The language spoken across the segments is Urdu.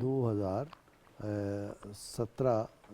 2017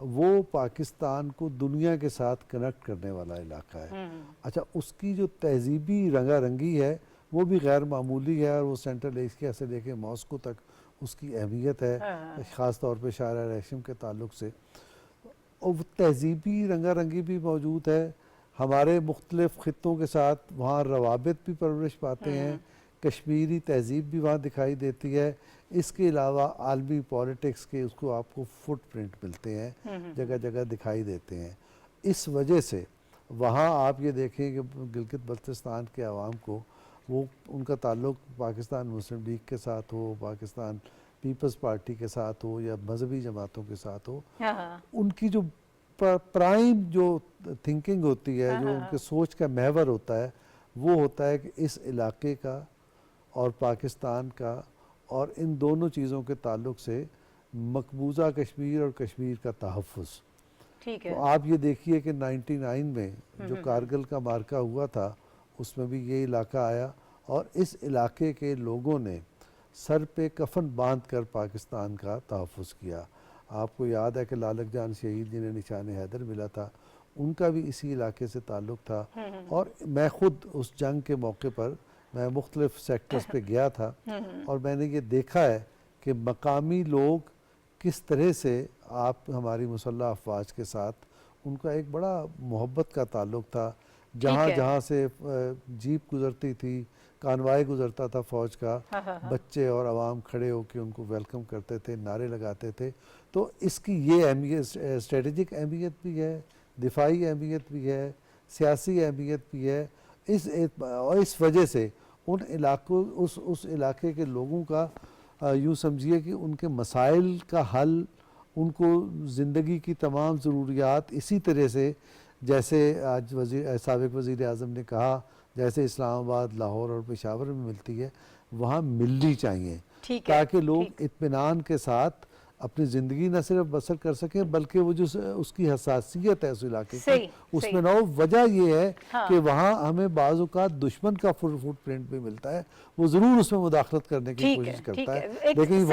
وہ پاکستان کو دنیا کے ساتھ کنیکٹ کرنے والا علاقہ ہے. اچھا اس کی جو تہذیبی رنگا رنگی ہے وہ بھی غیر معمولی ہے، اور وہ سینٹرل ایشیا سے لے کے ماسکو تک اس کی اہمیت ہے، خاص طور پہ شارع ریشم کے تعلق سے. اور وہ تہذیبی رنگا رنگی بھی موجود ہے، ہمارے مختلف خطوں کے ساتھ وہاں روابط بھی پرورش پاتے ہیں، کشمیری تہذیب بھی وہاں دکھائی دیتی ہے. اس کے علاوہ عالمی پولیٹکس کے اس کو آپ کو فٹ پرنٹ ملتے ہیں، جگہ جگہ دکھائی دیتے ہیں. اس وجہ سے وہاں آپ یہ دیکھیں کہ گلگت بلتستان کے عوام کو وہ ان کا تعلق پاکستان مسلم لیگ کے ساتھ ہو، پاکستان پیپلز پارٹی کے ساتھ ہو، یا مذہبی جماعتوں کے ساتھ ہو، ان کی جو پرائم جو تھنکنگ ہوتی ہے، جو ان کے سوچ کا محور ہوتا ہے، وہ ہوتا ہے کہ اس علاقے کا اور پاکستان کا اور ان دونوں چیزوں کے تعلق سے مقبوضہ کشمیر اور کشمیر کا تحفظ. تو آپ یہ دیکھیے کہ 99 میں جو کارگل کا معرکہ ہوا تھا اس میں بھی یہ علاقہ آیا، اور اس علاقے کے لوگوں نے سر پہ کفن باندھ کر پاکستان کا تحفظ کیا. آپ کو یاد ہے کہ لالک جان شہید جنہیں نشان حیدر ملا تھا، ان کا بھی اسی علاقے سے تعلق تھا. اور میں خود اس جنگ کے موقع پر میں مختلف سیکٹرز پہ گیا تھا، اور میں نے یہ دیکھا ہے کہ مقامی لوگ کس طرح سے آپ ہماری مسلح افواج کے ساتھ ان کا ایک بڑا محبت کا تعلق تھا. جہاں جہاں سے جیپ گزرتی تھی، کانوائے گزرتا تھا فوج کا، بچے اور عوام کھڑے ہو کے ان کو ویلکم کرتے تھے، نعرے لگاتے تھے. تو اس کی یہ اہمیت، اسٹریٹجک اہمیت بھی ہے، دفاعی اہمیت بھی ہے، سیاسی اہمیت بھی ہے. اور اس وجہ سے ان علاقوں اس علاقے کے لوگوں کا یوں سمجھیے کہ ان کے مسائل کا حل، ان کو زندگی کی تمام ضروریات اسی طرح سے جیسے آج سابق وزیر اعظم نے کہا جیسے اسلام آباد، لاہور اور پشاور میں ملتی ہے، وہاں ملنی چاہیے، تاکہ لوگ اطمینان کے ساتھ اپنی زندگی نہ صرف بسر کر سکیں بلکہ وہ جو اس کی حساسیت ہے اس علاقے کی اس میں نہ ہو. وجہ یہ ہے کہ وہاں ہمیں بعض اوقات دشمن کا فٹ پرنٹ بھی ملتا ہے، وہ ضرور اس میں مداخلت کرنے کی کوشش کرتا ہے. لیکن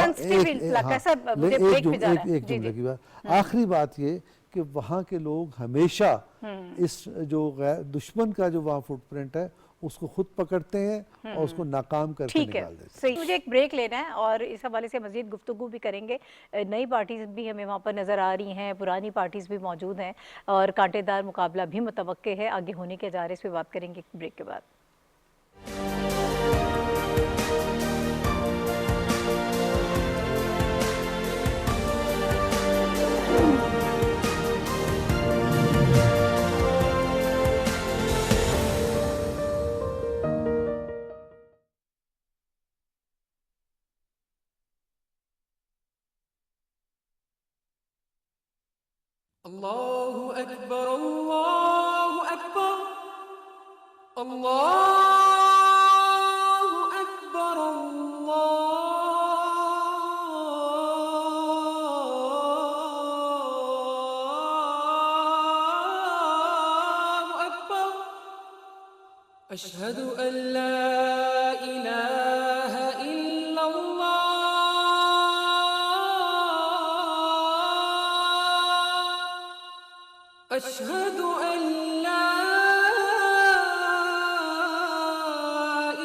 ایک جملے کی بات، آخری بات یہ کہ وہاں کے لوگ ہمیشہ اس جو دشمن کا جو وہاں فٹ پرنٹ ہے اس کو خود پکڑتے ہیں اور اس کو ناکام کر کے نکال دیتے ہیں. مجھے ایک بریک لینا ہے اور اس حوالے سے مزید گفتگو بھی کریں گے. نئی پارٹیز بھی ہمیں وہاں پر نظر آ رہی ہیں، پرانی پارٹیز بھی موجود ہیں، اور کانٹے دار مقابلہ بھی متوقع ہے آگے ہونے کے جا رہے. اس پہ بات کریں گے بریک کے بعد. الله أكبر الله أكبر الله أكبر الله أكبر أشهد أن لا إله إلا الله أشهد أن لا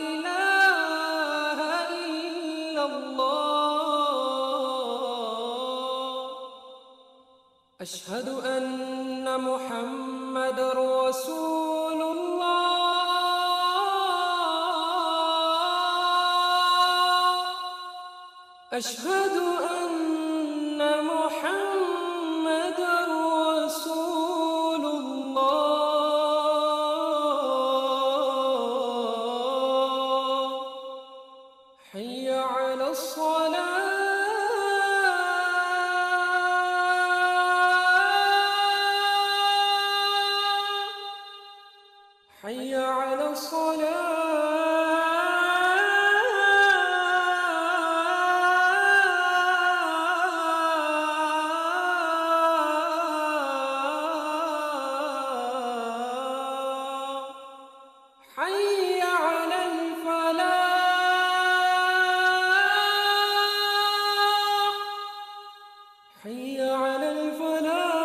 إله إلا الله أشهد أن محمد رسول الله أشهد أن محمد رسول الله حي على الصلاة حي على الصلاة حي على الفلاح حي على الفلاح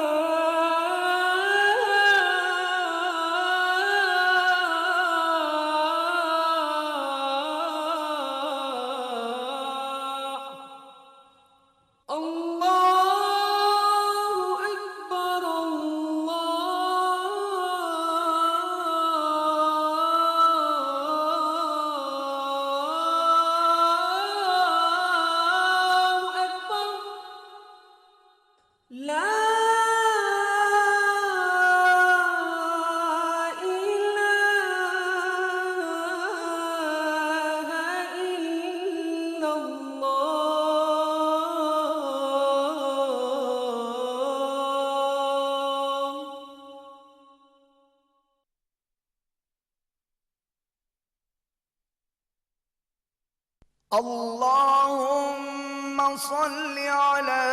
اللهم صل على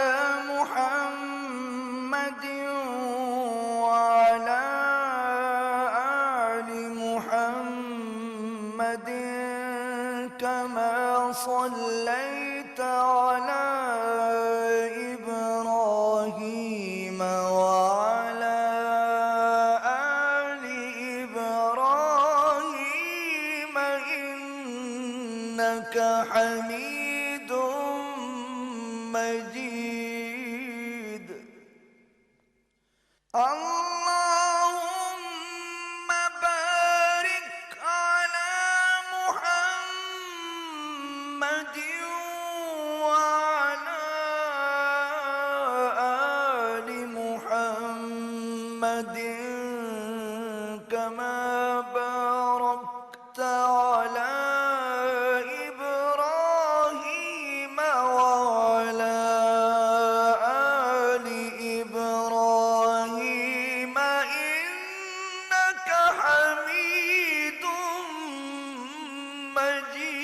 محمد وعلى آل محمد كما صليت على إبراهيم وعلى آل إبراهيم إنك حميد مجيد. اللهم بارك على محمد وعلى آل محمد كما باركت على إبراهيم وعلى آل إبراهيم إنك حميد مجيد.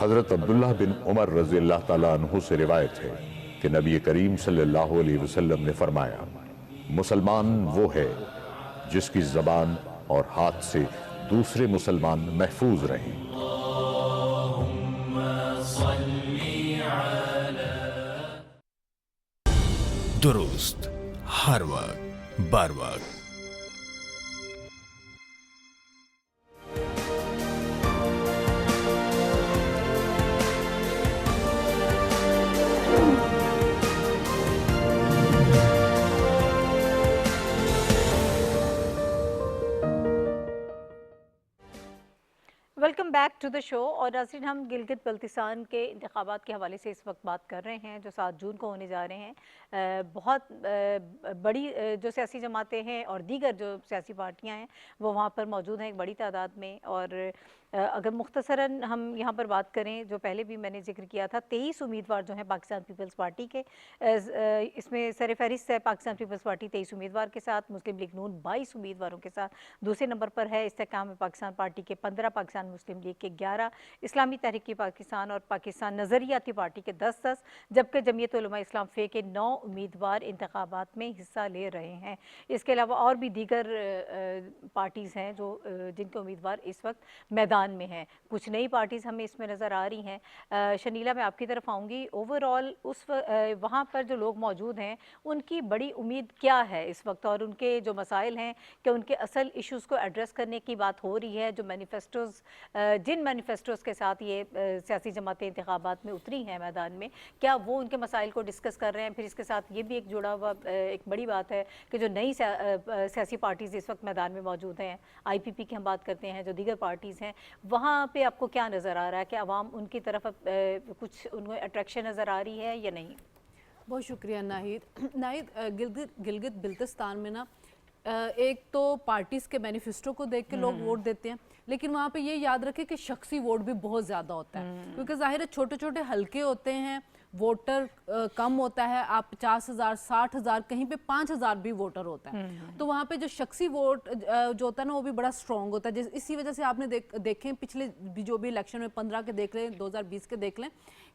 حضرت عبداللہ بن عمر رضی اللہ تعالیٰ عنہ سے روایت ہے کہ نبی کریم صلی اللہ علیہ وسلم نے فرمایا، مسلمان وہ ہے جس کی زبان اور ہاتھ سے دوسرے مسلمان محفوظ رہیں۔ درست ہر وقت بر وقت۔ ویلکم بیک ٹو دا شو۔ اور ناظرین، ہم گلگت بلتستان کے انتخابات کے حوالے سے اس وقت بات کر رہے ہیں جو 7 جون کو ہونے جا رہے ہیں۔ بہت بڑی جو سیاسی جماعتیں ہیں اور دیگر جو سیاسی پارٹیاں ہیں وہ وہاں پر موجود ہیں ایک بڑی تعداد میں۔ اور اگر مختصراً ہم یہاں پر بات کریں، جو پہلے بھی میں نے ذکر کیا تھا، 23 امیدوار جو ہیں پاکستان پیپلز پارٹی کے، اس میں سر فہرست ہے پاکستان پیپلز پارٹی 23 امیدوار کے ساتھ، مسلم لیگ نون 22 امیدواروں کے ساتھ دوسرے نمبر پر ہے، استحکام پاکستان پارٹی کے 15، پاکستان مسلم لیگ کے 11، اسلامی تحریک پاکستان اور پاکستان نظریاتی پارٹی کے 10، جبکہ جمعیت علماء اسلام فے کے 9 امیدوار انتخابات میں حصہ لے رہے ہیں۔ اس کے علاوہ اور بھی دیگر پارٹیز ہیں جو جن کے امیدوار اس وقت میدان میں ہیں۔ کچھ نئی پارٹیز ہمیں اس میں نظر آ رہی ہیں۔ شنیلا، میں آپ کی طرف آؤں گی۔ اوورآل وہاں پر جو لوگ موجود ہیں ان کی بڑی امید کیا ہے اس وقت، اور ان کے جو مسائل ہیں کہ ان کے اصل ایشوز کو ایڈریس کرنے کی بات ہو رہی ہے؟ جو مینیفیسٹوز، جن مینیفیسٹوز کے ساتھ یہ سیاسی جماعتیں انتخابات میں اتری ہیں میدان میں، کیا وہ ان کے مسائل کو ڈسکس کر رہے ہیں؟ پھر اس کے ساتھ یہ بھی ایک جڑا ہوا ایک بڑی بات ہے کہ جو نئی سیاسی پارٹیز اس وقت میدان میں موجود ہیں، آئی پی پی کی ہم بات کرتے ہیں، جو دیگر پارٹیز ہیں، وہاں پہ آپ کو کیا نظر آ رہا ہے کہ عوام ان کی طرف کچھ ان کو اٹریکشن نظر آ رہی ہے یا نہیں؟ بہت شکریہ ناہید۔ گلگت بلتستان میں نا ایک تو پارٹیز کے مینیفیسٹو کو دیکھ کے لوگ ووٹ دیتے ہیں، لیکن وہاں پہ یہ یاد رکھے کہ شخصی ووٹ بھی بہت زیادہ ہوتا ہے، کیونکہ ظاہر ہے چھوٹے چھوٹے حلقے ہوتے ہیں، ووٹر کم ہوتا ہے، آپ 50,000 60,000 کہیں پہ 5,000 بھی ووٹر ہوتا ہے، تو وہاں پہ جو شخصی ووٹ جو ہوتا ہے نا وہ بھی بڑا سٹرونگ ہوتا ہے۔ اسی وجہ سے آپ نے دیکھیں پچھلے جو بھی الیکشن میں 15 کے دیکھ لیں، 2020 کے دیکھ لیں،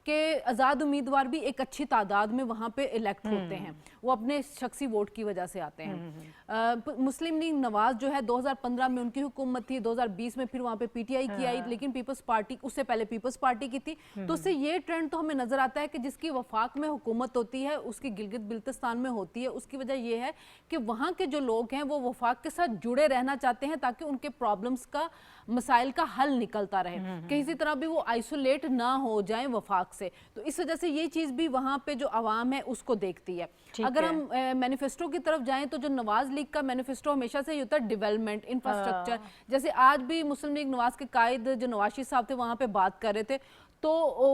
کہ آزاد امیدوار بھی ایک اچھی تعداد میں وہاں پہ الیکٹ ہوتے ہیں، وہ اپنے شخصی ووٹ کی وجہ سے آتے ہیں۔ مسلم لیگ نواز جو ہے 2015 میں ان کی حکومت تھی، 2020 میں پھر وہاں پہ پی ٹی آئی کی آئی، لیکن پیپلز پارٹی اس سے پہلے پیپلز پارٹی کی تھی، تو اس سے یہ ٹرینڈ تو ہمیں نظر آتا ہے کہ جس کی وفاق میں حکومت ہوتی ہے اس کی گلگت بلتستان میں ہوتی ہے، اس کی وجہ یہ ہے کہ وہاں کے جو لوگ ہیں وہ وفاق کے ساتھ جڑے رہنا چاہتے ہیں تاکہ ان کے پرابلمز کا، مسائل کا حل نکلتا رہے، کسی طرح بھی وہ آئسولیٹ نہ ہو جائیں وفاق سے، تو اس وجہ سے یہ چیز بھی وہاں پہ جو عوام ہے اس کو دیکھتی ہے۔ اگر ہم مینیفیسٹو کی طرف جائیں تو جو نواز لیگ کا مینیفیسٹو ہمیشہ سے یہ ہوتا ہے ڈیولپمنٹ، انفراسٹرکچر، جیسے آج بھی مسلم لیگ نواز کے قائد جو نواز شریف صاحب تھے وہاں پہ بات کر رہے تھے، تو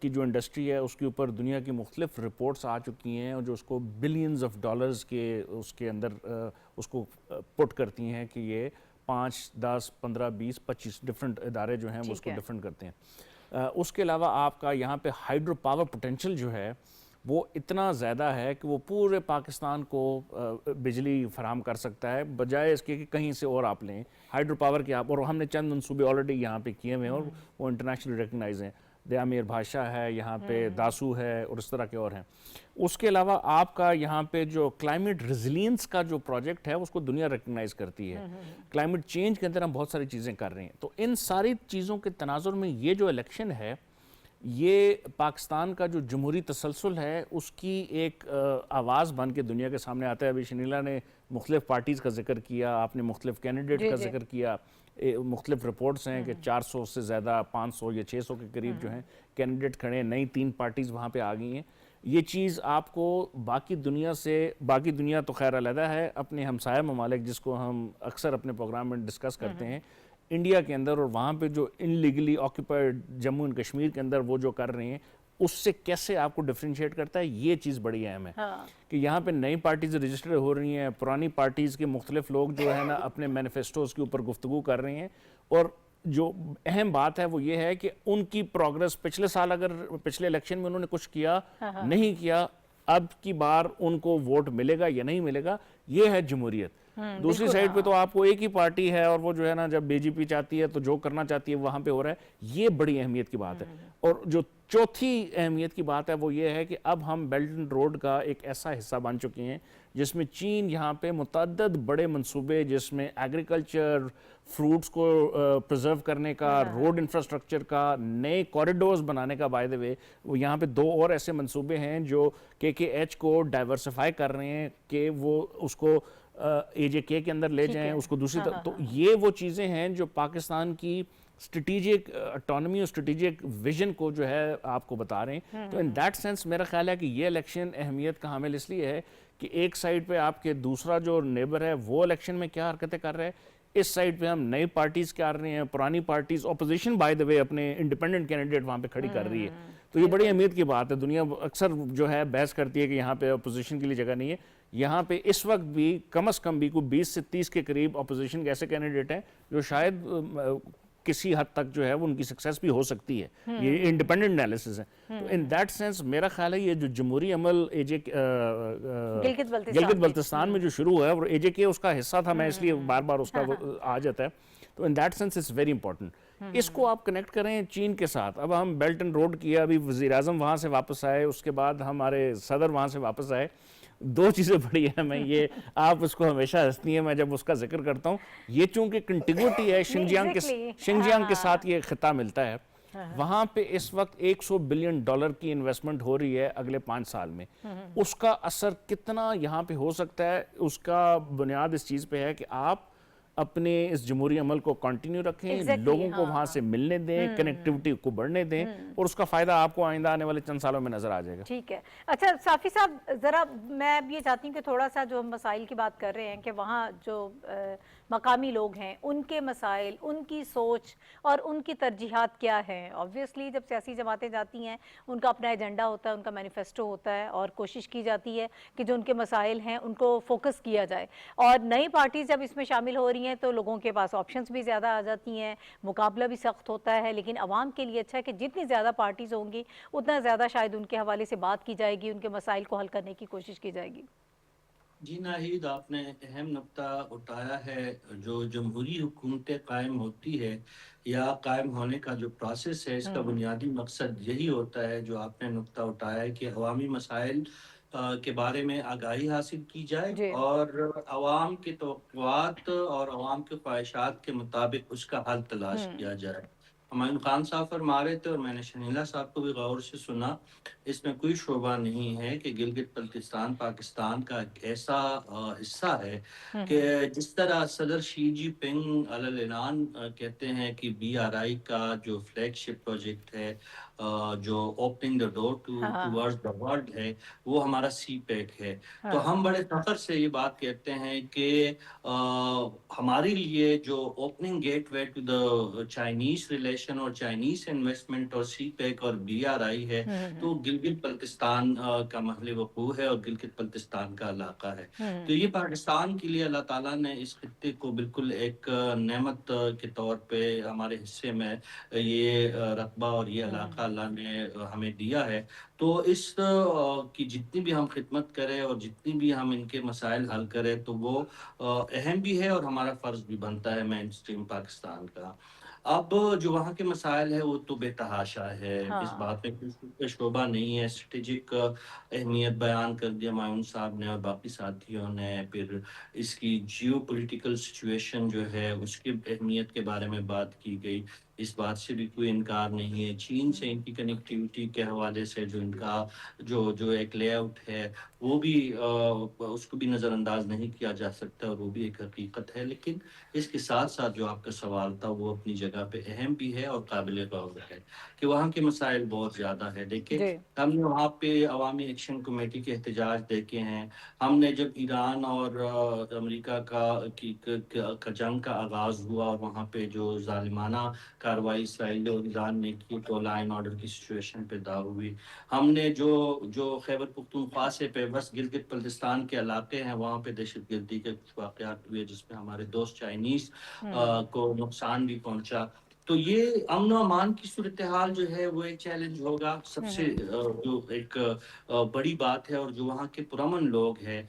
کی جو انڈسٹری ہے اس کے اوپر دنیا کی مختلف رپورٹس آ چکی ہیں اور جو اس کو بلینز آف ڈالرز کے اس کے اندر اس کو پٹ کرتی ہیں کہ یہ 5, 10, 15, 20, 25 ڈفرینٹ ادارے جو ہیں وہ اس کو ڈفرینٹ کرتے ہیں. اس کے علاوہ آپ کا یہاں پہ ہائیڈرو پاور پوٹینشیل جو ہے وہ اتنا زیادہ ہے کہ وہ پورے پاکستان کو بجلی فراہم کر سکتا ہے, بجائے اس کے کہ کہیں سے اور آپ لیں ہائیڈرو پاور کے آپ. اور ہم نے چند منصوبے آلریڈی یہاں پہ کیے ہوئے ہیں اور وہ انٹرنیشنل ریکگنائز ہیں. دیامیر بھاشا ہے یہاں پہ, داسو ہے اور اس طرح کے اور ہیں. اس کے علاوہ آپ کا یہاں پہ جو کلائمیٹ ریزیلینس کا جو پروجیکٹ ہے اس کو دنیا ریکگنائز کرتی ہے. کلائمیٹ چینج کے اندر ہم بہت ساری چیزیں کر رہے ہیں. تو ان ساری چیزوں کے تناظر میں یہ جو الیکشن ہے یہ پاکستان کا جو جمہوری تسلسل ہے اس کی ایک آواز بن کے دنیا کے سامنے آتا ہے. ابھی شنیلا نے مختلف پارٹیز کا ذکر کیا, آپ نے مختلف کینڈیڈیٹ کا ذکر کیا, مختلف رپورٹس ہیں کہ 400 سے زیادہ 500 یا 600 کے قریب جو ہیں کینڈیڈیٹ کھڑے ہیں, نئی 3 پارٹیز وہاں پہ آ گئی ہیں. یہ چیز آپ کو باقی دنیا تو خیر علیحدہ ہے, اپنے ہمسایہ ممالک جس کو ہم اکثر اپنے پروگرام میں ڈسکس کرتے ہیں, انڈیا کے اندر اور وہاں پہ جو illegally occupied Jammu and Kashmir کے اندر وہ جو کر رہے ہیں اس سے کیسے آپ کو ڈفرینشیٹ کرتا ہے. یہ چیز بڑی اہم ہے کہ یہاں پہ نئی پارٹیز رجسٹر ہو رہی ہیں, پرانی پارٹیز کے مختلف لوگ جو ہے نا اپنے مینیفیسٹوز کے اوپر گفتگو کر رہے ہیں. اور جو اہم بات ہے وہ یہ ہے کہ ان کی پروگرس پچھلے سال اگر پچھلے الیکشن میں انہوں نے کچھ کیا نہیں کیا, اب کی بار ان کو ووٹ ملے گا یا نہیں ملے گا, یہ ہے جمہوریت. دوسری سائڈ پہ تو آپ کو ایک ہی پارٹی ہے اور وہ جو ہے نا جب بی جے پی چاہتی ہے تو جو کرنا چاہتی ہے وہاں پہ ہو رہا ہے. یہ بڑی اہمیت کی بات ہے. اور جو چوتھی اہمیت کی بات ہے وہ یہ ہے کہ اب ہم بیلٹ اینڈ روڈ کا ایک ایسا حصہ بن چکے ہیں جس میں چین یہاں پہ متعدد بڑے منصوبے, جس میں ایگریکلچر, فروٹس کو پرزرو کرنے کا, روڈ انفراسٹرکچر کا, نئے کوریڈورز بنانے کا. بائی دا وے وہ یہاں پہ 2 اور ایسے منصوبے ہیں جو KKH کو ڈائیورسیفائی کر رہے ہیں کہ وہ اس کو AJK کے اندر لے جائیں, اس کو دوسری طرف. تو یہ وہ چیزیں ہیں جو پاکستان کی اسٹریٹجک اٹانومی اور اسٹریٹجک ویژن کو جو ہے آپ کو بتا رہے ہیں. تو ان دیٹ سینس میرا خیال ہے کہ یہ الیکشن اہمیت کا حامل اس لیے ہے کہ ایک سائڈ پہ آپ کے دوسرا جو نیبر ہے وہ الیکشن میں کیا حرکتیں کر رہے ہیں, اس سائڈ پہ ہم نئی پارٹیز کر رہے ہیں, پرانی پارٹیز, اپوزیشن بائی دا وے اپنے انڈیپینڈنٹ کینڈیڈیٹ وہاں پہ کھڑی کر رہی ہے. تو یہ بڑی اہمیت کی بات ہے. دنیا اکثر جو ہے بحث کرتی ہے کہ یہاں پہ اپوزیشن کے لیے جگہ نہیں ہے. یہاں پہ اس وقت بھی کم از کم بھی کوئی 20 سے 30 کے قریب اپوزیشن کے ایسے کینڈیڈیٹ ہیں جو شاید کسی حد تک جو ہے وہ ان کی سکسیس بھی ہو سکتی ہے. یہ انڈیپینڈنٹ انالیسز ہے. تو ان دیٹ سینس میرا خیال ہے یہ جو جمہوری عمل گلگت بلتستان میں جو شروع ہوا ہے, اور AJK اس کا حصہ تھا, میں اس لیے بار بار اس کا آ جاتا ہے. تو in that sense it's very important. اس کو آپ کنیکٹ کریں چین کے ساتھ. اب ہم بیلٹ اینڈ روڈ کیا, ابھی وزیر اعظم وہاں سے واپس آئے, اس کے بعد ہمارے صدر وہاں سے واپس آئے. 2 چیزیں بڑی ہیں, میں یہ آپ اس کو ہمیشہ ہنستی ہیں میں جب اس کا ذکر کرتا ہوں. یہ چونکہ کنٹیگوٹی ہے شنجیانگ کے ساتھ یہ خطہ ملتا ہے, وہاں پہ اس وقت $100 بلین کی انویسٹمنٹ ہو رہی ہے اگلے 5 سال میں. اس کا اثر کتنا یہاں پہ ہو سکتا ہے, اس کا بنیاد اس چیز پہ ہے کہ آپ اپنے اس جمہوری عمل کو کنٹینیو رکھیں, لوگوں کو وہاں سے ملنے دیں, کنیکٹیوٹی کو بڑھنے دیں, اور اس کا فائدہ آپ کو آئندہ آنے والے چند سالوں میں نظر آ جائے گا. ٹھیک ہے. اچھا صافی صاحب, ذرا میں اب یہ چاہتی ہوں کہ تھوڑا سا جو ہم مسائل کی بات کر رہے ہیں کہ وہاں جو مقامی لوگ ہیں ان کے مسائل, ان کی سوچ اور ان کی ترجیحات کیا ہیں. آبویسلی جب سیاسی جماعتیں جاتی ہیں ان کا اپنا ایجنڈا ہوتا ہے, ان کا مینیفیسٹو ہوتا ہے, اور کوشش کی جاتی ہے کہ جو ان کے مسائل ہیں ان کو فوکس کیا جائے. اور نئی پارٹیز جب اس میں شامل ہو رہی ہیں تو لوگوں کے پاس آپشنز بھی زیادہ آ جاتی ہیں, مقابلہ بھی سخت ہوتا ہے. لیکن عوام کے لیے اچھا ہے کہ جتنی زیادہ پارٹیز ہوں گی اتنا زیادہ شاید ان کے حوالے سے بات کی جائے گی, ان کے مسائل کو حل کرنے کی کوشش کی جائے گی. جی ناہید, آپ نے اہم نقطہ اٹھایا ہے. جو جمہوری حکومتیں قائم ہوتی ہے یا قائم ہونے کا جو پروسیس ہے, اس کا بنیادی مقصد یہی ہوتا ہے جو آپ نے نقطہ اٹھایا ہے کہ عوامی مسائل کے بارے میں آگاہی حاصل کی جائے اور عوام کی توقعات اور عوام کی خواہشات کے مطابق اس کا حل تلاش کیا جائے. ہمایوں خان صاحب فرما رہے تھے اور میں نے شنیلا صاحب کو بھی غور سے سنا, اس میں کوئی شعبہ نہیں ہے کہ گلگت بلتستان پاکستان کا ایک ایسا حصہ ہے کہ جس طرح صدر شی جی پنگ علی اعلان کہتے ہیں کہ BRI کا جو فلیگ شپ پروجیکٹ ہے, جو opening the door towards the world ہے, وہ ہمارا CPEC ہے. تو ہم بڑے فخر سے یہ بات کہتے ہیں کہ ہمارے لیے جو opening gateway to the Chinese relation aggregation اور چائنیز انویسٹمنٹ اور سی پیک اور بی آر آئی ہے تو گلگت بلتستان کا محل وقوع ہے اور گلگت بلتستان کا علاقہ ہے. تو یہ پاکستان کے لیے اللہ تعالیٰ نے اس خطے کو بالکل ایک نعمت کے طور پہ ہمارے حصے میں یہ رقبہ اور یہ علاقہ اللہ نے ہمیں دیا ہے. تو اس کی جتنی بھی ہم خدمت کریں اور جتنی بھی ہم ان کے مسائل حل کریں تو وہ اہم بھی ہے اور ہمارا فرض بھی بنتا ہے مین اسٹریم پاکستان کا. اب جو وہاں کے مسائل ہے وہ تو بے تحاشا ہے, اس بات میں کوئی شعبہ نہیں ہے. اسٹریٹجک اہمیت بیان کر دیا معاون صاحب نے اور باقی ساتھیوں نے. پھر اس کی جیو پولیٹیکل سچویشن جو ہے اس کی اہمیت کے بارے میں بات کی گئی, اس بات سے بھی کوئی انکار نہیں ہے. چین سے ان کی کنیکٹیوٹی کے حوالے سے جو ان کا جو ایک لے آؤٹ ہے وہ بھی اس کو بھی نظر انداز نہیں کیا جا سکتا اور وہ بھی ایک حقیقت ہے. لیکن اس کے ساتھ ساتھ جو آپ کا سوال تھا وہ اپنی جگہ پہ اہم بھی ہے اور قابل غور ہے کہ وہاں کے مسائل بہت زیادہ ہے. دیکھیں ہم نے وہاں پہ عوامی ایکشن کمیٹی کے احتجاج دیکھے ہیں. ہم نے جب ایران اور امریکہ کا جنگ کا آغاز ہوا اور وہاں پہ جو ظالمانہ کارروائی اسرائیل اور ایران نے کی تو لا اینڈ آرڈر کی سچویشن پہ داغ ہوئی. ہم نے جو خیبر پختونخوا سے بس گلگت بلتستان کے علاقے ہیں وہاں پہ دہشت گردی کے کچھ واقعات ہوئے جس میں ہمارے دوست چائنیز کو نقصان بھی پہنچا. تو یہ امن و امان کی صورتحال جو ہے وہ ایک چیلنج ہوگا. سب سے جو ایک بڑی بات ہے اور جو وہاں کے پرامن لوگ ہیں,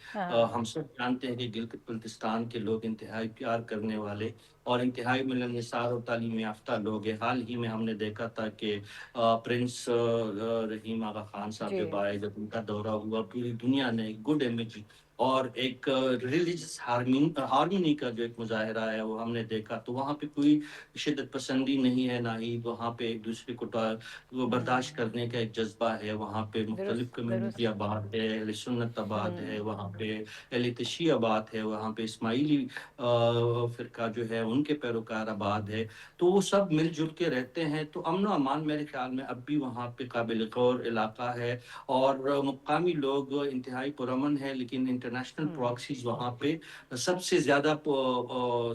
ہم سب جانتے ہیں کہ گلگت بلتستان کے لوگ انتہائی پیار کرنے والے اور انتہائی ملنسار اور تعلیم یافتہ لوگ ہیں. حال ہی میں ہم نے دیکھا تھا کہ پرنس رحیم آغا خان صاحب جب آئے, جب ان کا دورہ ہوا, پوری دنیا نے ایک گڈ امیج اور ایک ریلیجس ہارمونی کا جو ایک مظاہرہ ہے وہ ہم نے دیکھا. تو وہاں پہ کوئی شدت پسندی نہیں ہے, نہ ہی وہاں پہ ایک دوسرے کو برداشت کرنے کا ایک جذبہ ہے. وہاں پہ مختلف کمیونٹی آباد ہے, اہل سنت آباد ہے, وہاں پہ اہل تشیع آباد ہے, وہاں پہ اسماعیلی فرقہ جو ہے ان کے پیروکار آباد ہے. تو وہ سب مل جل کے رہتے ہیں. تو امن و امان میرے خیال میں اب بھی وہاں پہ قابل غور علاقہ ہے اور مقامی لوگ انتہائی پرامن ہے. لیکن انٹرنیشنل پراکسیز وہاں پہ سب سے زیادہ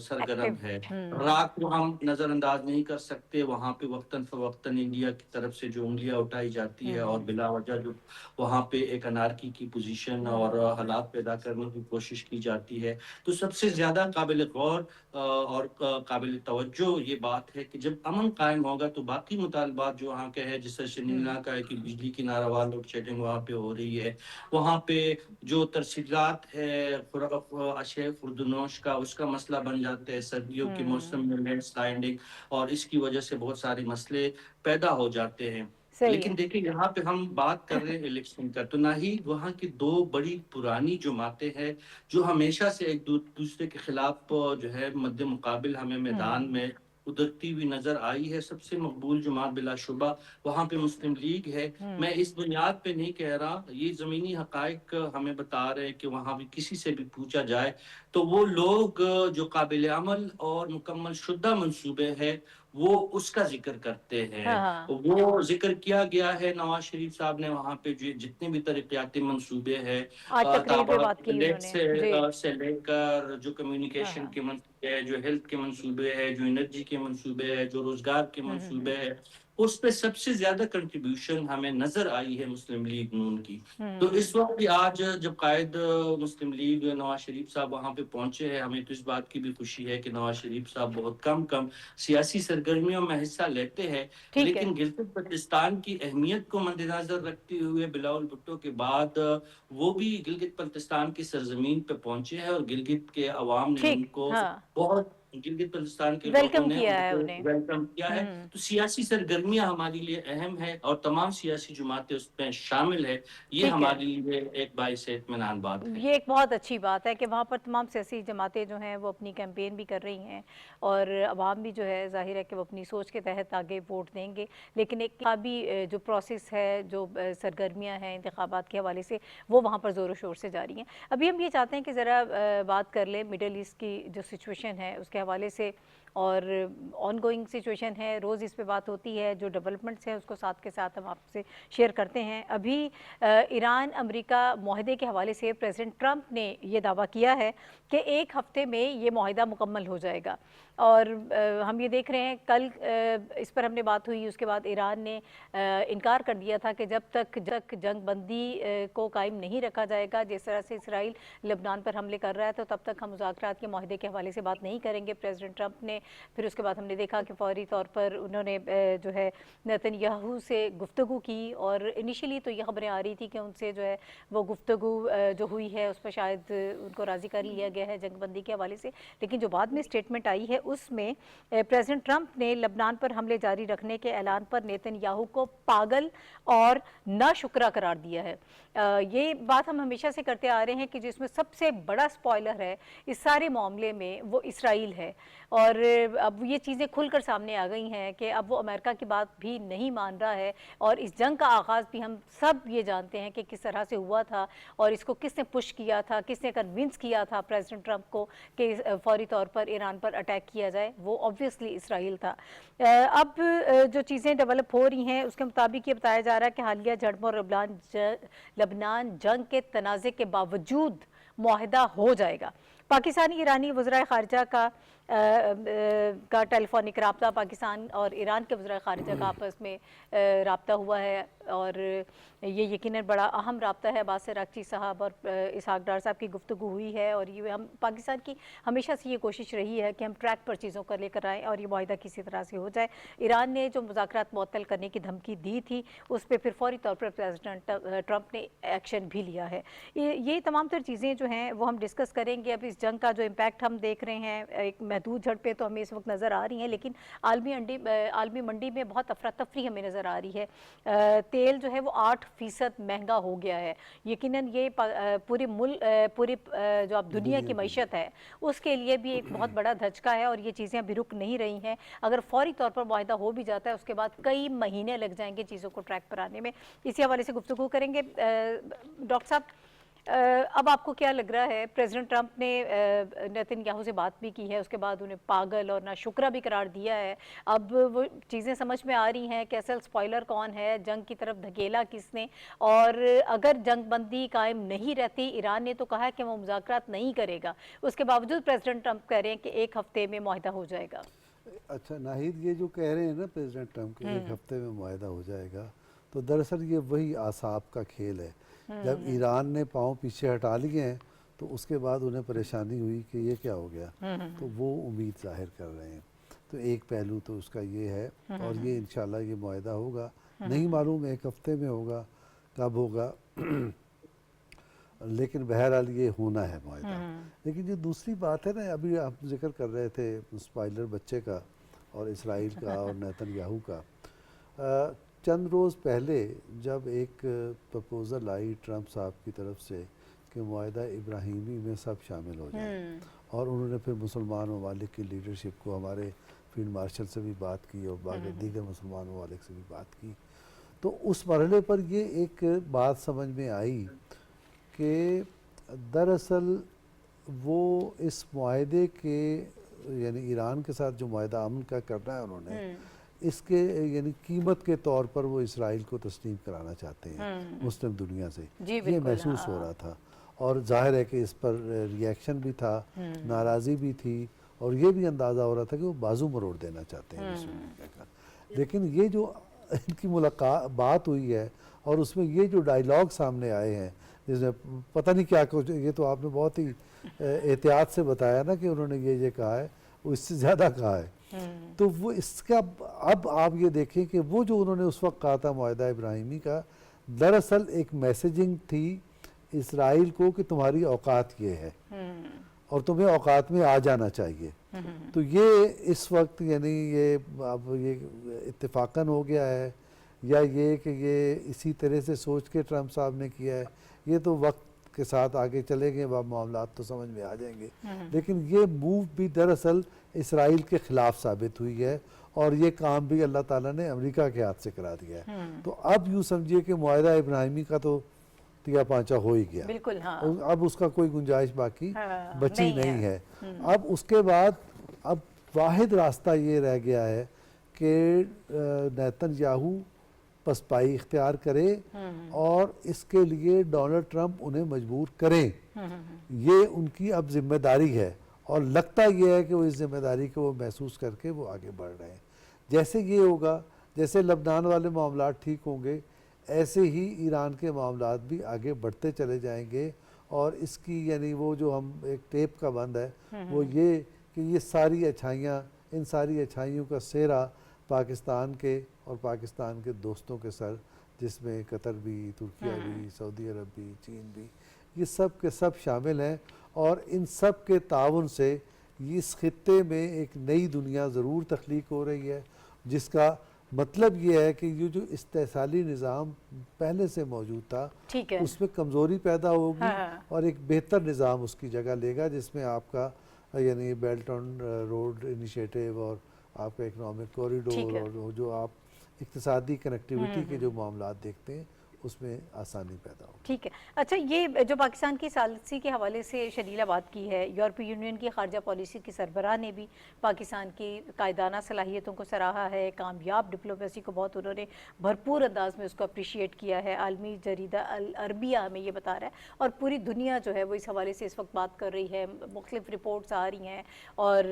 سرگرم ہے. راک کو ہم نظر انداز نہیں کر سکتے. وہاں پہ وقتاً فوقتاً انڈیا کی طرف سے جو انگلیاں اٹھائی جاتی ہے اور بلا وجہ جو وہاں پہ ایک انارکی کی پوزیشن اور حالات پیدا کرنے کی کوشش کی جاتی ہے. تو سب سے زیادہ قابل غور اور قابل توجہ یہ بات ہے کہ جب امن قائم ہوگا تو باقی مطالبات جو وہاں کے ہے, جس سے شنیلا کا ہے کہ بجلی کی ناروال لوڈ شیڈنگ وہاں پہ ہو رہی ہے, وہاں پہ جو ترسیلات ہے اشیاء خوردنوش کا اس کا مسئلہ بن جاتا ہے. سردیوں کے موسم میں لینڈ سلائڈنگ اور اس کی وجہ سے بہت سارے مسئلے پیدا ہو جاتے ہیں. لیکن دیکھیں یہاں پہ ہم بات کر رہے ہیں الیکشن کا, تو نہ ہی وہاں کی دو بڑی پرانی جماعتیں ہیں جو ہمیشہ سے ایک دوسرے کے خلاف جو ہے مد مقابل ہمیں میدان میں ادھرتی ہوئی نظر آئی ہے. سب سے مقبول جماعت بلا شبہ وہاں پہ مسلم لیگ ہے. میں اس بنیاد پہ نہیں کہہ رہا, یہ زمینی حقائق ہمیں بتا رہے ہیں کہ وہاں بھی کسی سے بھی پوچھا جائے تو وہ لوگ جو قابل عمل اور مکمل شدہ منصوبے ہیں وہ اس کا ذکر کرتے ہیں. وہ ذکر کیا گیا ہے نواز شریف صاحب نے وہاں پہ جتنے بھی ترقیاتی منصوبے ہیں سے لے کر جو کمیونیکیشن کے منصوبے ہیں, جو ہیلتھ کے منصوبے ہیں, جو انرجی کے منصوبے ہیں, جو روزگار کے منصوبے ہیں, اس پہ سب سے زیادہ کنٹریبیوشن ہمیں نظر آئی ہے مسلم لیگ نون کی. تو اس وقت بھی آج جب قائد مسلم لیگ نواز شریف صاحب وہاں پہ پہنچے ہیں, ہمیں تو اس بات کی بھی خوشی ہے کہ نواز شریف صاحب بہت کم سیاسی سرگرمیوں میں حصہ لیتے ہیں. لیکن گلگت بلتستان کی اہمیت کو مد نظر رکھتے ہوئے بلاول بھٹو کے بعد وہ بھی گلگت بلتستان کی سرزمین پہ پہنچے ہیں اور گلگت کے عوام نے ان کو بہت گلگت بلتستان کے لوگوں نے ویلکم کیا ہے. تو سیاسی سرگرمیاں ہمارے لیے اہم ہے اور تمام سیاسی جماعتیں اس میں شامل ہے. یہ ہمارے لیے ایک باعث اطمینان بات ہے. یہ ایک بہت اچھی بات ہے کہ وہاں پر تمام سیاسی جماعتیں جو ہیں وہ اپنی کیمپین بھی کر رہی ہیں اور عوام بھی جو ہے ظاہر ہے کہ وہ اپنی سوچ کے تحت آگے ووٹ دیں گے. لیکن ایک انتخابی جو پروسیس ہے, جو سرگرمیاں ہیں انتخابات کے حوالے سے, وہ وہاں پر زور و شور سے جاری ہیں. ابھی ہم یہ چاہتے ہیں کہ ذرا بات کر لیں مڈل ایسٹ کی جو سچویشن ہے اس کے حوالے سے, اور آن گوئنگ سچویشن ہے، روز اس پہ بات ہوتی ہے، جو ڈیولپمنٹس ہیں اس کو ساتھ کے ساتھ ہم آپ سے شیئر کرتے ہیں۔ ابھی ایران امریکہ معاہدے کے حوالے سے پریزیڈنٹ ٹرمپ نے یہ دعویٰ کیا ہے کہ 1 ہفتے میں یہ معاہدہ مکمل ہو جائے گا، اور ہم یہ دیکھ رہے ہیں کل اس پر ہم نے بات ہوئی، اس کے بعد ایران نے انکار کر دیا تھا کہ جب تک جنگ بندی کو قائم نہیں رکھا جائے گا، جس طرح سے اسرائیل لبنان پر حملے کر رہا ہے، تو تب تک ہم مذاکرات کے معاہدے کے حوالے سے بات نہیں کریں گے پریزیڈنٹ ٹرمپ نے۔ پھر اس کے بعد ہم نے دیکھا کہ فوری طور پر انہوں نے جو ہے نیتن یاہو سے گفتگو کی، اور انیشلی تو یہ خبریں آ رہی تھی کہ ان سے جو ہے وہ گفتگو جو ہوئی ہے اس پر شاید ان کو راضی کر لیا گیا ہے جنگ بندی کے حوالے سے، لیکن جو بعد میں اسٹیٹمنٹ آئی ہے اس میں پریزیڈنٹ ٹرمپ نے لبنان پر حملے جاری رکھنے کے اعلان پر نیتن یاہو کو پاگل اور ناشکرا قرار دیا ہے۔ یہ بات ہم ہمیشہ سے کرتے آ رہے ہیں کہ جس میں سب سے بڑا سپوائلر ہے اس سارے معاملے میں وہ اسرائیل ہے، اور اب یہ چیزیں کھل کر سامنے آ گئی ہیں کہ اب وہ امریکہ کی بات بھی نہیں مان رہا ہے، اور اس جنگ کا آغاز بھی ہم سب یہ جانتے ہیں کہ کس طرح سے ہوا تھا، اور اس کو کس نے پش کیا تھا، کس نے کنونس کیا تھا پریزیڈنٹ ٹرمپ کو کہ فوری طور پر ایران پر اٹیک کیا جائے، وہ آبویسلی اسرائیل تھا۔ اب جو چیزیں ڈیولپ ہو رہی ہیں اس کے مطابق یہ بتایا جا رہا ہے کہ حالیہ جھڑپوں اور لبنان جنگ کے تنازع کے باوجود معاہدہ ہو جائے گا۔ پاکستانی ایرانی وزرائے خارجہ کا ٹیلی فونک رابطہ، پاکستان اور ایران کے وزرائے خارجہ کا آپس میں رابطہ ہوا ہے، اور یہ یقیناً بڑا اہم رابطہ ہے۔ عباس عراقچی صاحب اور اسحاق ڈار صاحب کی گفتگو ہوئی ہے، اور یہ ہم پاکستان کی ہمیشہ سے یہ کوشش رہی ہے کہ ہم ٹریک پر چیزوں کو لے کر آئیں اور یہ معاہدہ کسی طرح سے ہو جائے۔ ایران نے جو مذاکرات معطل کرنے کی دھمکی دی تھی اس پہ پھر فوری طور پر پریزیڈنٹ ٹرمپ نے ایکشن بھی لیا ہے۔ یہ تمام تر چیزیں جو ہیں وہ ہم ڈسکس کریں گے۔ اب اس جنگ کا جو امپیکٹ ہم دیکھ رہے ہیں، ایک محدود جھڑپیں تو ہمیں اس وقت نظر آ رہی ہیں، لیکن عالمی منڈی میں بہت افراتفری ہمیں نظر آ رہی ہے۔ تیل جو ہے وہ 8% مہنگا ہو گیا ہے، یقیناً یہ پوری جو اب دنیا کی معیشت ہے اس کے لیے بھی ایک بہت بڑا دھچکا ہے، اور یہ چیزیں ابھی رک نہیں رہی ہیں۔ اگر فوری طور پر معاہدہ ہو بھی جاتا ہے اس کے بعد کئی مہینے لگ جائیں گے چیزوں کو ٹریک پر آنے میں۔ اسی حوالے سے گفتگو کریں گے۔ ڈاکٹر صاحب، اب آپ کو کیا لگ رہا ہے، پریزیڈنٹ ٹرمپ نے نیتن یاہو سے بات بھی کی ہے، اس کے بعد انہیں پاگل اور ناشکرا بھی قرار دیا ہے، اب وہ چیزیں سمجھ میں آ رہی ہیں کہ اصل سپوائلر کون ہے، جنگ کی طرف دھکیلا کس نے، اور اگر جنگ بندی قائم نہیں رہتی، ایران نے تو کہا ہے کہ وہ مذاکرات نہیں کرے گا، اس کے باوجود پریزیڈنٹ ٹرمپ کہہ رہے ہیں کہ 1 ہفتے میں معاہدہ ہو جائے گا۔ اچھا ناہید، یہ جو کہہ رہے ہیں نا پریزیڈنٹ ٹرمپ کہ 1 ہفتے میں معاہدہ ہو جائے گا، تو دراصل یہ وہی اعصاب کا کھیل ہے۔ جب ایران نے پاؤں پیچھے ہٹا لیے ہیں تو اس کے بعد انہیں پریشانی ہوئی کہ یہ کیا ہو گیا، تو وہ امید ظاہر کر رہے ہیں۔ تو ایک پہلو تو اس کا یہ ہے، اور یہ انشاءاللہ یہ معاہدہ ہوگا، نہیں معلوم 1 ہفتے میں ہوگا کب ہوگا، لیکن بہرحال یہ ہونا ہے معاہدہ۔ لیکن جو دوسری بات ہے نا، ابھی آپ ذکر کر رہے تھے سپائلر بچے کا اور اسرائیل کا اور نیتن یاہو کا، چند روز پہلے جب ایک پرپوزل آئی ٹرمپ صاحب کی طرف سے کہ معاہدہ ابراہیمی میں سب شامل ہو جائیں، اور انہوں نے پھر مسلمان ممالک کی لیڈرشپ کو، ہمارے فیلڈ مارشل سے بھی بات کی اور باقی دیگر مسلمان ممالک سے بھی بات کی، تو اس مرحلے پر یہ ایک بات سمجھ میں آئی کہ دراصل وہ اس معاہدے کے، یعنی ایران کے ساتھ جو معاہدہ امن کا کرنا ہے انہوں نے، اس کے یعنی قیمت کے طور پر وہ اسرائیل کو تسلیم کرانا چاہتے ہیں مسلم دنیا سے، یہ محسوس ہو رہا تھا، اور ظاہر ہے کہ اس پر ریاکشن بھی تھا، ناراضی بھی تھی، اور یہ بھی اندازہ ہو رہا تھا کہ وہ بازو مروڑ دینا چاہتے ہیں مسلم دنیا کا۔ لیکن یہ جو ان کی ملاقات بات ہوئی ہے، اور اس میں یہ جو ڈائیلاگ سامنے آئے ہیں جس میں پتہ نہیں کیا کچھ، یہ تو آپ نے بہت ہی احتیاط سے بتایا نا کہ انہوں نے یہ کہا ہے، وہ اس سے زیادہ کہا ہے، تو وہ اس کا اب آپ یہ دیکھیں کہ وہ جو انہوں نے اس وقت کہا تھا معاہدہ ابراہیمی کا، دراصل ایک میسیجنگ تھی اسرائیل کو کہ تمہاری اوقات یہ ہے اور تمہیں اوقات میں آ جانا چاہیے۔ تو یہ اس وقت یعنی یہ اب یہ اتفاقاً ہو گیا ہے، یا یہ کہ یہ اسی طرح سے سوچ کے ٹرمپ صاحب نے کیا ہے، یہ تو وقت کے ساتھ آگے چلے گئے، معاملات تو سمجھ میں آ جائیں گے، لیکن یہ موو بھی دراصل اسرائیل کے خلاف ثابت ہوئی ہے، اور یہ کام بھی اللہ تعالیٰ نے امریکہ کے ہاتھ سے کرا دیا ہے۔ تو اب یوں سمجھیے کہ معاہدہ ابراہیمی کا تو تیا پانچا ہو ہی گیا، بالکل، ہاں، اب اس کا کوئی گنجائش باقی بچی نہیں ہے۔ اب اس کے بعد اب واحد راستہ یہ رہ گیا ہے کہ نیتن یاہو پسپائی اختیار کرے اور اس کے لیے ڈونلڈ ٹرمپ انہیں مجبور کریں. یہ ان کی اب ذمہ داری ہے اور لگتا یہ ہے کہ وہ اس ذمہ داری کو وہ محسوس کر کے وہ آگے بڑھ رہے ہیں. جیسے یہ ہوگا، جیسے لبنان والے معاملات ٹھیک ہوں گے، ایسے ہی ایران کے معاملات بھی آگے بڑھتے چلے جائیں گے. اور اس کی یعنی وہ جو ہم ایک ٹیپ کا بند ہے وہ یہ کہ یہ ساری اچھائیاں، ان ساری اچھائیوں کا سہرا پاکستان کے اور پاکستان کے دوستوں کے سر، جس میں قطر بھی، ترکیہ بھی، سعودی عرب بھی، چین بھی، یہ سب کے سب شامل ہیں. اور ان سب کے تعاون سے اس خطے میں ایک نئی دنیا ضرور تخلیق ہو رہی ہے، جس کا مطلب یہ ہے کہ یہ جو استحصالی نظام پہلے سے موجود تھا اس میں کمزوری پیدا ہوگی اور ایک بہتر نظام اس کی جگہ لے گا، جس میں آپ کا یعنی بیلٹ آن روڈ انیشیٹو اور آپ کا اکنامک کوریڈور اور جو آپ اقتصادی کنیکٹیوٹی کے جو معاملات دیکھتے ہیں اس میں آسانی پیدا ہو. ٹھیک ہے. اچھا، یہ جو پاکستان کی ثالثی کے حوالے سے شلیلہ بات کی ہے، یورپی یونین کی خارجہ پالیسی کی سربراہ نے بھی پاکستان کی قائدانہ صلاحیتوں کو سراہا ہے، کامیاب ڈپلومیسی کو بہت انہوں نے بھرپور انداز میں اس کو اپریشیٹ کیا ہے. عالمی جریدہ العربیہ میں یہ بتا رہا ہے اور پوری دنیا جو ہے وہ اس حوالے سے اس وقت بات کر رہی ہے. مختلف رپورٹس آ رہی ہیں اور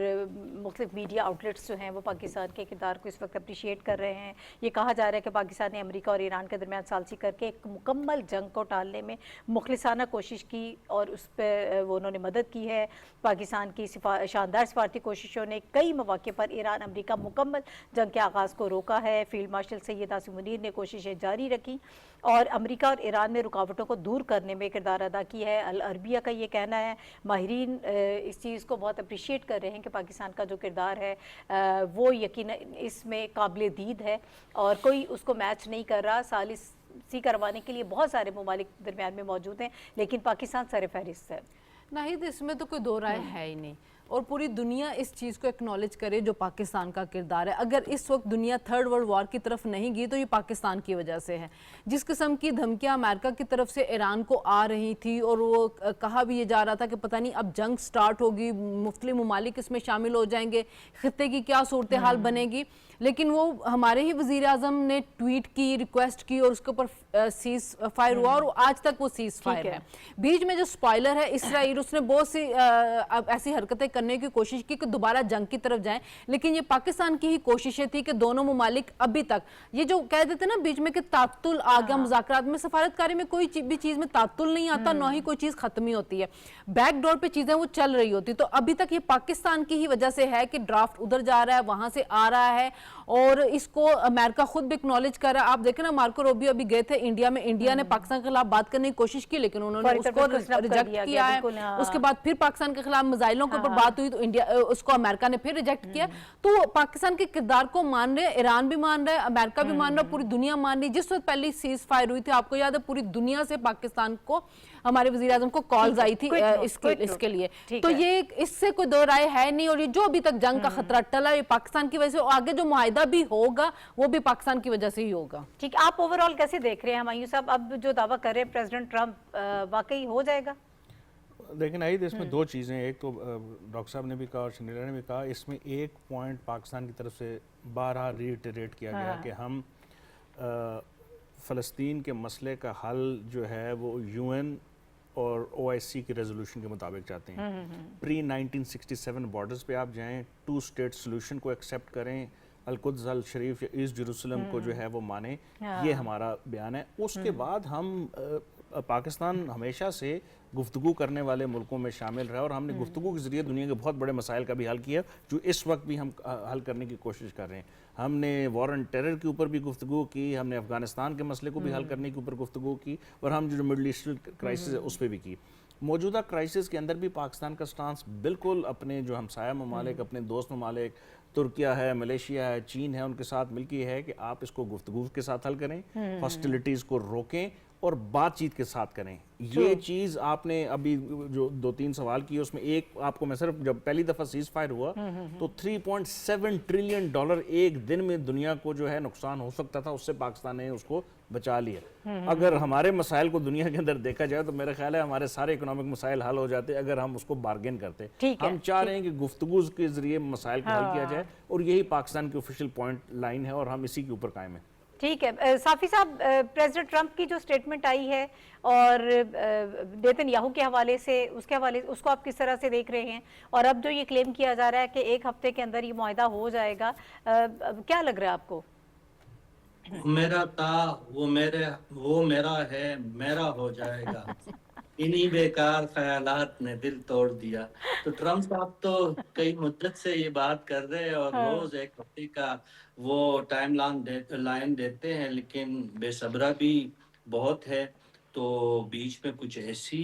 مختلف میڈیا آؤٹلیٹس جو ہیں وہ پاکستان کے کردار کو اس وقت اپریشیٹ کر رہے ہیں. یہ کہا جا رہا ہے کہ پاکستان نے امریکہ اور ایران کے درمیان ثالثی کر کے ایک مکمل جنگ کو ٹالنے میں مخلصانہ کوشش کی اور اس پہ وہ انہوں نے مدد کی ہے. پاکستان کی شاندار سفارتی کوششوں نے کئی مواقع پر ایران امریکہ مکمل جنگ کے آغاز کو روکا ہے. فیلڈ مارشل سید عاصم منیر نے کوششیں جاری رکھی اور امریکہ اور ایران میں رکاوٹوں کو دور کرنے میں کردار ادا کی ہے. العربیہ کا یہ کہنا ہے، ماہرین اس چیز کو بہت اپریشیٹ کر رہے ہیں کہ پاکستان کا جو کردار ہے وہ یقیناً اس میں قابل دید ہے اور کوئی اس کو میچ نہیں کر رہا. ثالثی کروانے کے لیے بہت سارے ممالک درمیان میں موجود ہیں لیکن پاکستان سر فہرست ہے. ناہید، اس میں تو کوئی دو رائے ہے ہی نہیں اور پوری دنیا اس چیز کو اکنالج کرے جو پاکستان کا کردار ہے. اگر اس وقت دنیا تھرڈ ورلڈ وار کی طرف نہیں گئی تو یہ پاکستان کی وجہ سے ہے. جس قسم کی دھمکیاں امریکہ کی طرف سے ایران کو آ رہی تھی اور وہ کہا بھی یہ جا رہا تھا کہ پتہ نہیں اب جنگ سٹارٹ ہوگی، مختلف ممالک اس میں شامل ہو جائیں گے، خطے کی کیا صورتحال بنے گی. لیکن وہ ہمارے ہی وزیر اعظم نے ٹویٹ کی، ریکویسٹ کی اور اس کے اوپر سیز فائر ہوا اور آج تک وہ سیز فائر ہے. بیچ میں جو سپوائلر ہے اسرائیل، اس نے بہت سی ایسی حرکتیں کرنے کی کوشش کی کہ دوبارہ جنگ کی طرف جائیں، لیکن یہ پاکستان کی ہی کوششیں تھی کہ دونوں ممالک ابھی تک یہ جو کہہ دیتے نا بیچ میں کہ تعطل آ گیا مذاکرات میں. سفارتکاری میں کوئی بھی چیز میں تعطل نہیں آتا، نہ ہی کوئی چیز ختم ہی ہوتی ہے. بیک ڈور پہ چیزیں وہ چل رہی ہوتی. تو ابھی تک یہ پاکستان کی ہی وجہ سے ہے کہ ڈرافٹ ادھر جا رہا ہے، وہاں سے آ رہا ہے اور اس کو امریکہ خود بھی اکنالج کر رہا ہے. آپ دیکھیں نا، مارکو روبیو ابھی گئے تھے انڈیا میں، انڈیا نے پاکستان کے خلاف بات کرنے کی کوشش کی لیکن انہوں نے اس کو ریجیکٹ کیا ہے. اس کے بعد پھر پاکستان کے خلاف میزائلوں کے اوپر بات ہوئی تو انڈیا اس کو امریکہ نے پھر ریجیکٹ کیا. تو پاکستان کے کردار کو مان رہے، ایران بھی مان رہا ہے، امریکہ بھی مان رہا ہے، پوری دنیا مان رہی. جس وقت پہلی سیز فائر ہوئی تھی آپ کو یاد ہے پوری دنیا سے پاکستان کو، ہمارے وزیر اعظم کو کالز آئی تھی اس کے لیے. تو یہ اس سے کوئی دو رائے ہے نہیں اور یہ جو ابھی تک جنگ کا خطرہ ٹلا یہ پاکستان کی وجہ سے، آگے جو معاہدہ بھی ہوگا وہ بھی پاکستان کی وجہ سے ہی ہوگا. ٹھیک، آپ اوورآل کیسے دیکھ رہے ہیں ہمایوں صاحب؟ اب جو دعویٰ کر رہے ہیں پریزیڈنٹ ٹرمپ، واقعی ہو جائے گا؟ لیکن عید اس میں دو چیزیں، ایک تو ڈاکٹر صاحب نے بھی کہا اور شنیلا نے بھی کہا، اس میں ایک پوائنٹ پاکستان کی طرف سے بارہا ریٹریٹ کیا گیا کہ ہم فلسطین کے مسئلے کا حل جو ہے وہ یو این اور او آئی سی کی ریزولوشن کے مطابق چاہتے ہیں. پری 1967 بارڈرز پہ آپ جائیں، 2 اسٹیٹ سلوشن کو ایکسیپٹ کریں، القدس الشریف یا ایسٹ جیروسلم کو جو ہے وہ مانیں، یہ ہمارا بیان ہے. اس کے بعد ہم پاکستان ہمیشہ سے گفتگو کرنے والے ملکوں میں شامل رہا اور ہم نے گفتگو کے ذریعے دنیا کے بہت بڑے مسائل کا بھی حل کیا جو اس وقت بھی ہم حل کرنے کی کوشش کر رہے ہیں. ہم نے وار آن ٹیرر کے اوپر بھی گفتگو کی، ہم نے افغانستان کے مسئلے کو بھی حل کرنے کے اوپر گفتگو کی اور ہم جو مڈل ایسٹ کرائسس ہے اس پہ بھی کی. موجودہ کرائسس کے اندر بھی پاکستان کا سٹانس بالکل اپنے جو ہمسایہ ممالک، اپنے دوست ممالک، ترکیہ ہے، ملیشیا ہے، چین ہے، ان کے ساتھ مل کے ہے کہ آپ اس کو گفتگو کے ساتھ حل کریں، ہاسٹیلٹیز کو روکیں اور بات چیت کے ساتھ کریں. یہ چیز آپ نے ابھی جو 2-3 سوال کیے اس میں ایک آپ کو میں صرف جب پہلی دفعہ سیز فائر ہوا تو $3.7 ٹریلین ایک دن میں دنیا کو جو ہے نقصان ہو سکتا تھا, اس سے پاکستان نے اس کو بچا لیا. اگر ہمارے مسائل کو دنیا کے اندر دیکھا جائے تو میرا خیال ہے ہمارے سارے اکنامک مسائل حل ہو جاتے اگر ہم اس کو بارگین کرتے. ہم چاہ رہے ہیں کہ گفتگو کے ذریعے مسائل کو حل کیا جائے اور یہی پاکستان کی آفیشیل پوائنٹ لائن ہے اور ہم اسی کے اوپر قائم ہیں. ٹھیک ہے صافی صاحب, پریزیڈنٹ ٹرمپ کی جو سٹیٹمنٹ آئی ہے اور نیتن یاہو کے حوالے سے اس کو آپ کس طرح سے دیکھ رہے ہیں, اور اب جو یہ کلیم کیا جا رہا ہے کہ ایک ہفتے کے اندر یہ معاہدہ ہو جائے گا, کیا لگ رہا ہے آپ کو؟ میرا تھا وہ میرا ہے میرا ہو جائے گا, انہی بیکار خیالات نے دل توڑ دیا. تو ٹرمپ صاحب تو کئی مدت سے یہ بات کر رہے ہیں اور روز ایک ہفتے کا وہ ٹائم لائن دیتے ہیں, لیکن بے صبرا بھی بہت ہے تو بیچ میں کچھ ایسی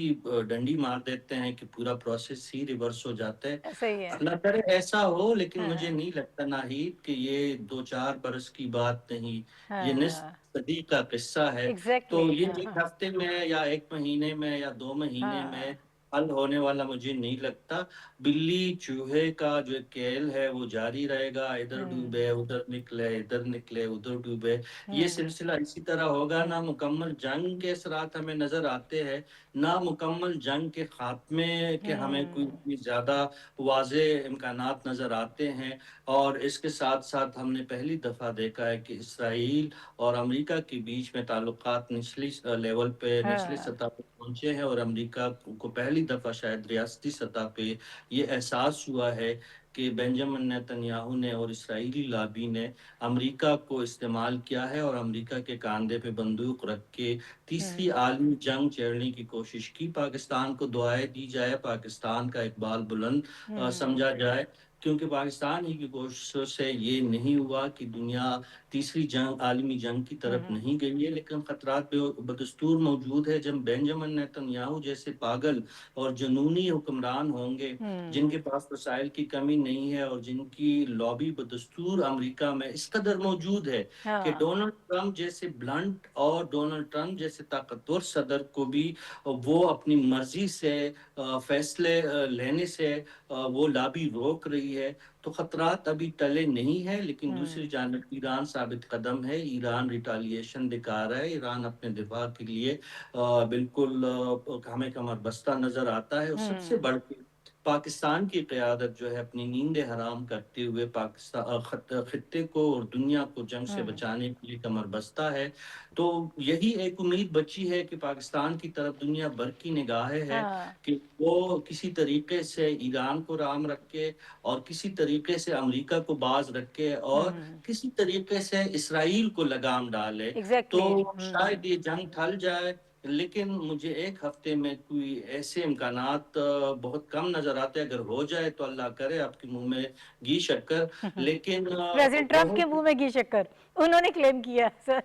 ڈنڈی مار دیتے ہیں کہ پورا پروسیس ہی ریورس ہو جاتا ہے. صحیح ہے, اللہ کرے ایسا ہو, لیکن مجھے نہیں لگتا ناہید کہ یہ 2-4 برس کی بات نہیں, یہ نصف صدی کا قصہ ہے. تو یہ ایک ہفتے میں یا 1 مہینے میں یا 2 مہینے میں حل ہونے والا مجھے نہیں لگتا. بلی چوہے کا جو کھیل ہے وہ جاری رہے گا, ادھر ڈوبے ادھر نکلے, ادھر نکلے ادھر ڈوبے, یہ سلسلہ اسی طرح ہوگا. نہ مکمل جنگ کے اثرات ہمیں نظر آتے ہیں, نہ مکمل جنگ کے خاتمے کے ہمیں کوئی زیادہ واضح امکانات نظر آتے ہیں. اور اس کے ساتھ ساتھ ہم نے پہلی دفعہ دیکھا ہے کہ اسرائیل اور امریکہ کے بیچ میں تعلقات نچلی لیول پہ نچلی سطح پہ پہنچے ہیں, اور امریکہ کو پہلی دفعہ شاید ریاستی سطح پہ یہ احساس ہوا ہے کہ بنجامن نیتن یاہو نے اور اسرائیلی لابی نے امریکہ کو استعمال کیا ہے اور امریکہ کے کاندھے پہ بندوق رکھ کے تیسری عالمی جنگ چھیڑنے کی کوشش کی. پاکستان کو دعائیں دی جائے, پاکستان کا اقبال بلند سمجھا جائے, کیونکہ پاکستان ہی کی کوششوں سے یہ نہیں ہوا کہ دنیا تیسری عالمی جنگ کی طرف نہیں گئی ہے. لیکن خطرات بدستور موجود ہے. جب بنجامن نیتن یاہو جیسے پاگل اور جنونی حکمران ہوں گے جن کے پاس وسائل کی کمی نہیں ہے اور جن کی لابی بدستور امریکہ میں اس قدر موجود ہے کہ ڈونلڈ ٹرمپ جیسے بلنٹ اور ڈونلڈ ٹرمپ جیسے طاقتور صدر کو بھی وہ اپنی مرضی سے فیصلے لینے سے وہ لابی روک رہی ہے, تو خطرات ابھی ٹلے نہیں ہے. لیکن دوسری جانب ایران ثابت قدم ہے, ایران ریٹالیشن دکھا رہا ہے, ایران اپنے دفاع کے لیے بالکل ہمیں کمر بستہ نظر آتا ہے. اور سب سے بڑھ کے پاکستان کی قیادت جو ہے اپنی نیندیں حرام کرتے ہوئے خطے کو اور دنیا کو جنگ سے بچانے کے لیے کمر بستہ ہے. تو یہی ایک امید بچی ہے کہ پاکستان کی طرف دنیا بھر کی نگاہیں ہے کہ وہ کسی طریقے سے ایران کو رام رکھے اور کسی طریقے سے امریکہ کو باز رکھے اور کسی طریقے سے اسرائیل کو لگام ڈالے. تو شاید یہ جنگ ٹل جائے, لیکن مجھے 1 ہفتے میں کوئی ایسے امکانات بہت کم نظر آتے. اگر ہو جائے تو اللہ کرے آپ کے منہ میں گھی شکر, لیکن پریزیڈنٹ ٹرمپ کے منہ میں گھی شکر انہوں نے کلیم کیا سر.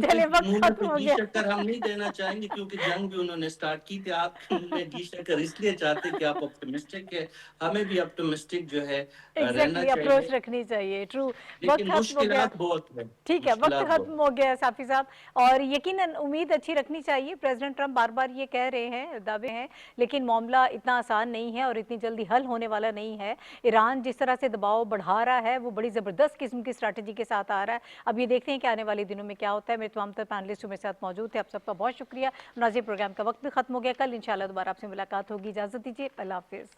چلے وقت ختم ہو گیا. گھی شکر ہم نہیں دینا چاہیں گے کیونکہ جنگ بھی انہوں نے سٹارٹ کی تھی. آپ کے منہ میں گھی شکر اس لیے چاہتے کہ آپ اپٹیمسٹک ہے, ہمیں بھی اپٹیمسٹک جو ہے رہنا چاہیے, اپروچ رکھنی چاہیے. ٹرو, وقت ختم ہو گیا. بہت ہے. ٹھیک ہے, وقت ختم ہو گیا صافی صاحب, اور یقیناً امید اچھی رکھنی چاہیے. پریزیڈنٹ ٹرمپ بار بار یہ کہہ رہے ہیں, دعوے ہیں, لیکن معاملہ اتنا آسان نہیں ہے اور اتنی جلدی حل ہونے والا نہیں ہے. ایران جس طرح سے دباؤ بڑھا رہا ہے وہ بڑی زبردست قسم کی اسٹریٹجی کے ساتھ آ رہا ہے. اب یہ دیکھتے ہیں کہ آنے والے دنوں میں کیا ہوتا ہے. میرے تمام تر پینلسٹ میرے ساتھ موجود تھے, آپ سب کا بہت شکریہ. ناظرین, پروگرام کا وقت بھی ختم ہو گیا. کل انشاءاللہ دوبارہ آپ سے ملاقات ہوگی. اجازت دیجیے, اللہ حافظ.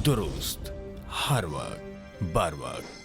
درست ہر وقت بر وقت.